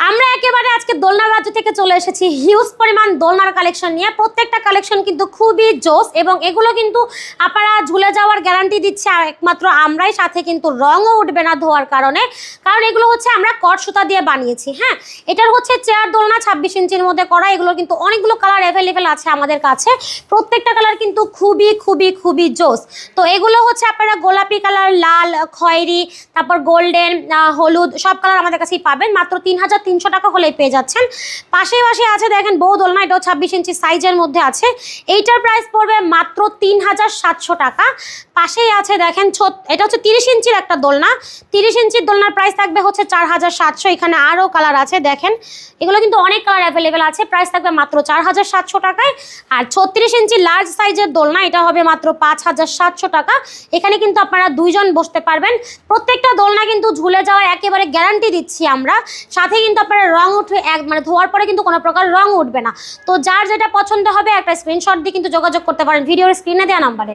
আমরা একেবারে আজকে দোলনা রাজ্য থেকে চলে এসেছি হিউজ পরিমাণ দোলনার কালেকশন নিয়ে। প্রত্যেকটা কালেকশন কিন্তু খুবই জোস এবং এগুলো কিন্তু আপনারা ঝুলে যাওয়ার গ্যারান্টি দিচ্ছে আর একমাত্র আমরাই, সাথে কিন্তু রঙও উঠবে না ধোয়ার কারণে, কারণ এগুলো হচ্ছে আমরা কট সুতা দিয়ে বানিয়েছি। হ্যাঁ, এটার হচ্ছে চেয়ার দোলনা 26 ইঞ্চির মধ্যে করা। এগুলো কিন্তু অনেকগুলো কালার অ্যাভেলেবেল আছে আমাদের কাছে, প্রত্যেকটা কালার কিন্তু খুবই খুবই খুবই জোস। তো এগুলো হচ্ছে আপনারা গোলাপি কালার, লাল, খয়েরি, তারপর গোল্ডেন, হলুদ সব কালার আমাদের কাছেই পাবেন। মাত্র 3300 টাকা হলেই পেয়ে যাচ্ছেন। পাশে আছে দেখেন বউ দোলনা, এটাও 26 ইঞ্চি সাইজের মধ্যে আছে। এইটার প্রাইস পড়বে মাত্র 3700 টাকা। পাশেই আছে দেখেন এটা হচ্ছে 30 ইঞ্চির একটা দোলনা। 30 ইঞ্চির দোলনার প্রাইস থাকবে হচ্ছে 4700। এখানে আরও কালার আছে দেখেন, এগুলো কিন্তু অনেক কালার অ্যাভেলেবেল আছে। প্রাইস থাকবে মাত্র 4700 টাকায়। আর 36 ইঞ্চি লার্জ সাইজের দোলনা, এটা হবে মাত্র 5700 টাকা। এখানে কিন্তু আপনারা দুইজন বসতে পারবেন। প্রত্যেকটা দোলনা কিন্তু ঝুলে যাওয়ার একেবারে গ্যারান্টি দিচ্ছি আমরা, সাথে কিন্তু আপনারা রং উঠবে মানে ধোয়ার পরে কিন্তু কোনো প্রকার রং উঠবে না। তো যার যেটা পছন্দ হবে একটা স্ক্রিনশট দিয়ে কিন্তু যোগাযোগ করতে পারেন ভিডিওর স্ক্রিনে দেওয়া নাম্বারে।